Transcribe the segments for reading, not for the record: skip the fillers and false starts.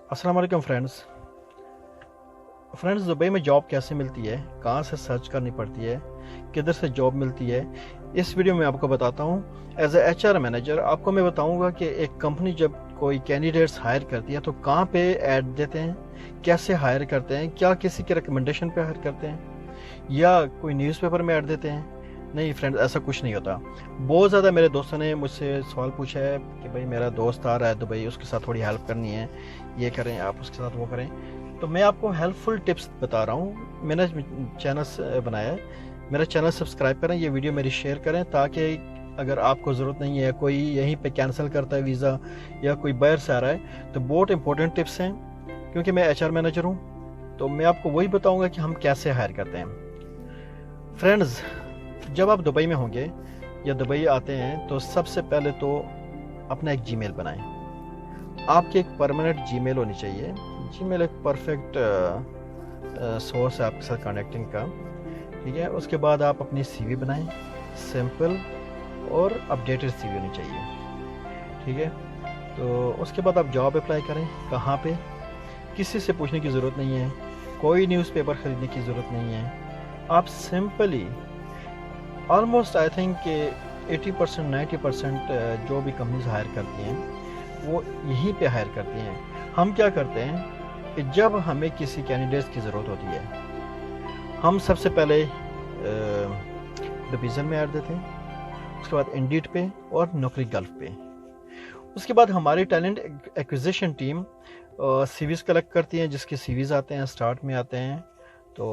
अस्सलाम वालेकुम friends, Dubai में जॉब कैसे मिलती है, कहाँ से सर्च करनी पड़ती है, किधर से जॉब मिलती है, इस वीडियो में आपको बताता हूँ। एज ए HR मैनेजर आपको मैं बताऊँगा कि एक कंपनी जब कोई कैंडिडेट्स हायर करती है तो कहाँ पे ऐड देते हैं, कैसे हायर करते हैं, क्या किसी के रिकमेंडेशन पे हायर करते हैं या कोई न्यूज़पेपर में ऐड देते हैं। नहीं फ्रेंड्स, ऐसा कुछ नहीं होता। बहुत ज़्यादा मेरे दोस्तों ने मुझसे सवाल पूछा है कि भाई मेरा दोस्त आ रहा है दुबई, उसके साथ थोड़ी हेल्प करनी है, ये करें आप उसके साथ वो करें। तो मैं आपको हेल्पफुल टिप्स बता रहा हूँ। मैंने चैनल बनाया है, मेरा चैनल सब्सक्राइब करें, ये वीडियो मेरी शेयर करें ताकि अगर आपको ज़रूरत नहीं है, कोई यहीं पे कैंसिल करता है वीज़ा या कोई बाहर से आ रहा है, तो बहुत इंपॉर्टेंट टिप्स हैं। क्योंकि मैं HR मैनेजर हूँ तो मैं आपको वही बताऊँगा कि हम कैसे हायर करते हैं। फ्रेंड्स, जब आप दुबई में होंगे या दुबई आते हैं तो सबसे पहले तो अपना एक जीमेल बनाएं। आपकी एक परमानेंट जीमेल होनी चाहिए। जीमेल एक परफेक्ट सोर्स है आपके साथ कनेक्टिंग का, ठीक है। उसके बाद आप अपनी CV बनाएं, सिंपल और अपडेटेड CV होनी चाहिए, ठीक है। तो उसके बाद आप जॉब अप्लाई करें। कहाँ पे, किसी से पूछने की ज़रूरत नहीं है, कोई न्यूज़पेपर ख़रीदने की ज़रूरत नहीं है। आप सिंपली ऑलमोस्ट आई थिंक कि 80% 90% जो भी कंपनीज हायर करती हैं वो यहीं पे हायर करती हैं। हम क्या करते हैं कि जब हमें किसी कैंडिडेट्स की ज़रूरत होती है, हम सबसे पहले डिवीज़न में ऐड देते हैं, उसके बाद इंडीड पे और नौकरी गल्फ पे। उसके बाद हमारी talent acquisition team CVs collect करती हैं। जिसके CVs आते हैं स्टार्ट में आते हैं, तो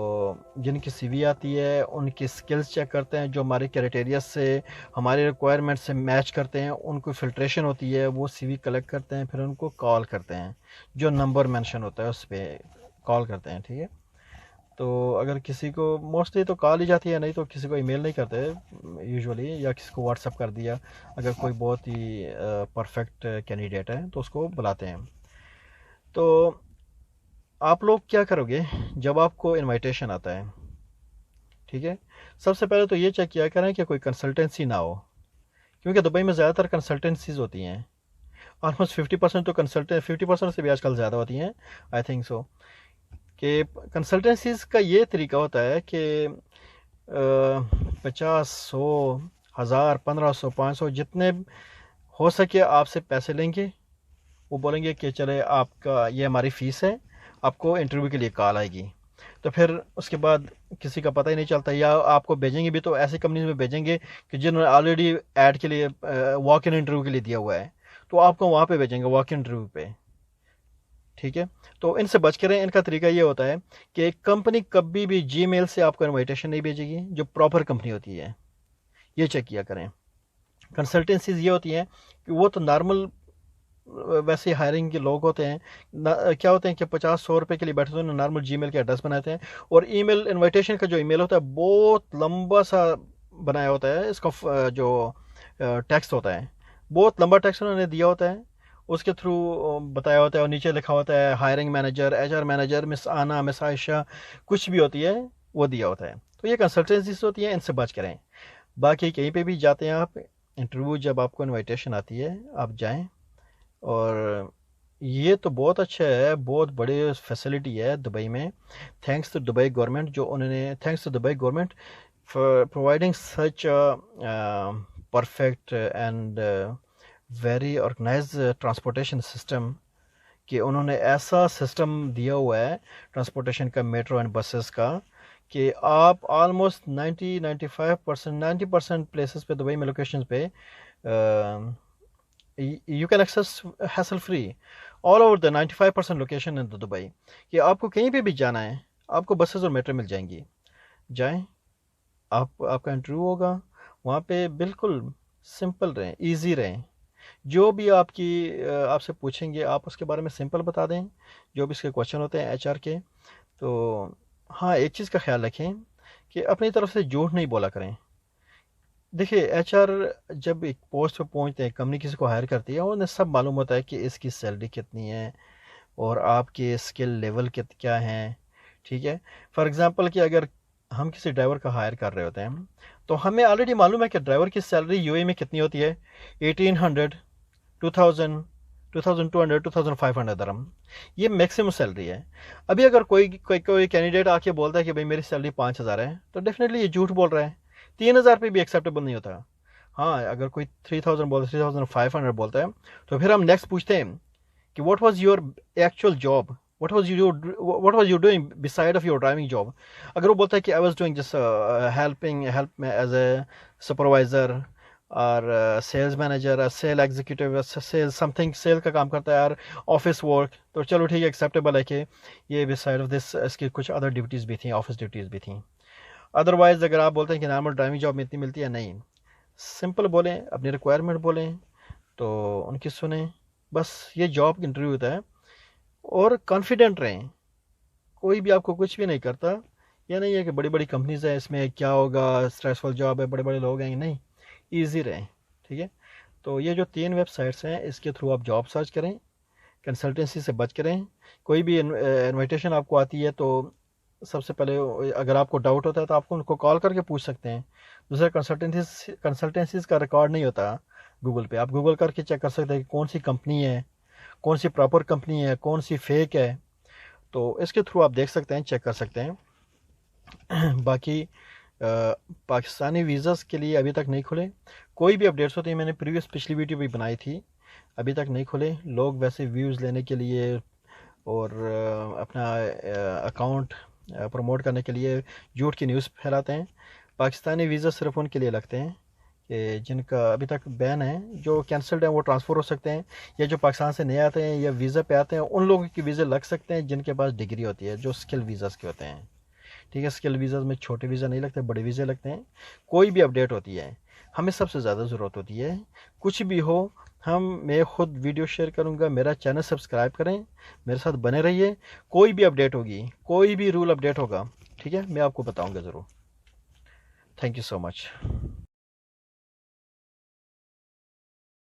जिनकी CV आती है उनकी स्किल्स चेक करते हैं, जो हमारे क्राइटेरिया से हमारे रिक्वायरमेंट से मैच करते हैं, उनको फ़िल्ट्रेशन होती है, वो CV कलेक्ट करते हैं, फिर उनको कॉल करते हैं, जो नंबर मेंशन होता है उस पर कॉल करते हैं, ठीक है। तो अगर किसी को मोस्टली तो कॉल ही जाती है, नहीं तो किसी को ईमेल नहीं करते यूजुअली, या किसी को व्हाट्सअप कर दिया। अगर कोई बहुत ही परफेक्ट कैंडिडेट है तो उसको बुलाते हैं। तो आप लोग क्या करोगे जब आपको इनविटेशन आता है, ठीक है। सबसे पहले तो ये चेक किया करें कि कोई कंसल्टेंसी ना हो, क्योंकि दुबई में ज़्यादातर कंसल्टेंसीज होती हैं। ऑलमोस्ट 50% तो 50% से भी आजकल ज़्यादा होती हैं, आई थिंक सो। कि कंसल्टेंसीज का ये तरीका होता है कि 50, 100, 1000, 1500, 500 जितने हो सके आपसे पैसे लेंगे। वो बोलेंगे कि चले आपका ये हमारी फ़ीस है, आपको इंटरव्यू के लिए कॉल आएगी। तो फिर उसके बाद किसी का पता ही नहीं चलता, या आपको भेजेंगे भी तो ऐसी कंपनी में भेजेंगे कि जिन्होंने ऑलरेडी ऐड के लिए वॉक इन इंटरव्यू के लिए दिया हुआ है, तो आपको वहाँ पे भेजेंगे वॉक इन इंटरव्यू पे, ठीक है। तो इनसे बच के रहें। इनका तरीका ये होता है कि कंपनी कभी भी जीमेल से आपको इन्विटेशन नहीं भेजेगी, जो प्रॉपर कंपनी होती है, ये चेक किया करें। कंसल्टेंसीज ये होती हैं कि वो तो नॉर्मल वैसे हायरिंग के लोग होते हैं क्या होते हैं कि 50-100 रुपए के लिए बैठे होते हैं, नॉर्मल जीमेल के एड्रेस बनाते हैं, और ईमेल इनविटेशन का जो ईमेल होता है बहुत लंबा सा बनाया होता है। इसका जो टेक्स्ट होता है, बहुत लंबा टेक्स्ट उन्होंने दिया होता है, उसके थ्रू बताया होता है, और नीचे लिखा होता है hiring manager, HR manager, miss आना, मिस आयशा, कुछ भी होती है वो दिया होता है। तो ये कंसल्टेंसीज होती हैं, इनसे बच करें। बाकी कहीं पे भी जाते हैं आप, इंटरव्यू जब आपको इनविटेशन आती है आप जाएं। और ये तो बहुत अच्छा है, बहुत बड़ी फैसिलिटी है दुबई में, थैंक्स टू दुबई गवर्नमेंट, जो उन्होंने thanks to Dubai government for providing such perfect and very organised transportation system, कि उन्होंने ऐसा सिस्टम दिया हुआ है ट्रांसपोर्टेशन का, मेट्रो एंड बसेस का, कि आप ऑलमोस्ट 90% प्लेसेस पे दुबई में लोकेशंस पे you can access hassle free all over the 95% location in Dubai, कि आपको कहीं पे भी जाना है आपको बसेस और मेट्रो मिल जाएंगी। जाएं, आपका इंटरव्यू होगा वहाँ पे, बिल्कुल सिंपल रहें, इजी रहें। जो भी आपसे पूछेंगे आप उसके बारे में सिंपल बता दें, जो भी इसके क्वेश्चन होते हैं HR के। तो हाँ, एक चीज़ का ख्याल रखें कि अपनी तरफ से झूठ नहीं बोला करें। देखिए, HR जब एक पोस्ट पे पहुंचते हैं, कंपनी किसी को हायर करती है, उन्हें सब मालूम होता है कि इसकी सैलरी कितनी है और आपके स्किल लेवल क्या हैं, ठीक है। फॉर एग्जांपल कि अगर हम किसी ड्राइवर का हायर कर रहे होते हैं तो हमें ऑलरेडी मालूम है कि ड्राइवर की सैलरी UAE में कितनी होती है, 1800, 2000, 2200 2500 दरम, ये मैक्सिमम सैलरी है। अभी अगर कोई कैंडिडेट आके बोलता है कि भाई मेरी सैलरी 5000 है, तो डेफिनेटली ये झूठ बोल रहा है। 3000 पे भी एक्सेप्टेबल नहीं होता। हाँ, अगर कोई 3000 बोलता है, 3500 बोलता है, तो फिर हम नेक्स्ट पूछते हैं कि what was your actual job, what was you doing beside of your driving job। अगर वो बोलता है कि I was doing just help as a supervisor और sales manager, sale executive, sale something, sale का काम करता है यार, ऑफिस वर्क, तो चलो ठीक है, एक्सेप्टेबल है कि ये बिसाइड ऑफ दिस इसकी कुछ अदर ड्यूटीज़ भी थी, ऑफिस ड्यूटीज़ भी थी। अदरवाइज अगर आप बोलते हैं कि नॉर्मल ड्राइविंग जॉब में इतनी मिलती है, नहीं, सिंपल बोलें, अपनी रिक्वायरमेंट बोलें तो उनकी सुने, बस ये जॉब इंटरव्यू होता है। और कॉन्फिडेंट रहें, कोई भी आपको कुछ भी नहीं करता। यह नहीं है कि बड़ी बड़ी कंपनीज हैं, इसमें क्या होगा, स्ट्रेसफुल जॉब है, बड़े बड़े लोग हैं, नहीं, ईजी रहें, ठीक है। तो ये जो 3 वेबसाइट्स हैं, इसके थ्रू आप जॉब सर्च करें, कंसल्टेंसी से बच करें। कोई भी इन्विटेशन आपको आती है तो सबसे पहले अगर आपको डाउट होता है तो आपको उनको कॉल करके पूछ सकते हैं। दूसरा, कंसल्टेंसीज का रिकॉर्ड नहीं होता गूगल पे, आप गूगल करके चेक कर सकते हैं कि कौन सी कंपनी है, कौन सी प्रॉपर कंपनी है, कौन सी फेक है, तो इसके थ्रू आप देख सकते हैं, चेक कर सकते हैं। बाकी पाकिस्तानी वीज़ास के लिए अभी तक नहीं खुले, कोई भी अपडेट्स होती है, मैंने पिछली वीडियो भी बनाई थी, अभी तक नहीं खुले। लोग वैसे व्यूज़ लेने के लिए और अपना अकाउंट प्रमोट करने के लिए झूठ की न्यूज़ फैलाते हैं। पाकिस्तानी वीज़ा सिर्फ उनके लिए लगते हैं कि जिनका अभी तक बैन है, जो कैंसल्ड हैं वो ट्रांसफ़र हो सकते हैं, या जो पाकिस्तान से नए आते हैं या वीज़ा पे आते हैं, उन लोगों की वीज़े लग सकते हैं जिनके पास डिग्री होती है, जो स्किल वीज़ास के होते हैं, ठीक है। स्किल वीज़ा में छोटे वीज़ा नहीं लगते, बड़े वीज़े लगते हैं। कोई भी अपडेट होती है, हमें सबसे ज़्यादा ज़रूरत होती है, कुछ भी हो, मैं खुद वीडियो शेयर करूंगा, मेरा चैनल सब्सक्राइब करें, मेरे साथ बने रहिए। कोई भी अपडेट होगी, कोई भी रूल अपडेट होगा, ठीक है, मैं आपको बताऊंगा ज़रूर। Thank you so much.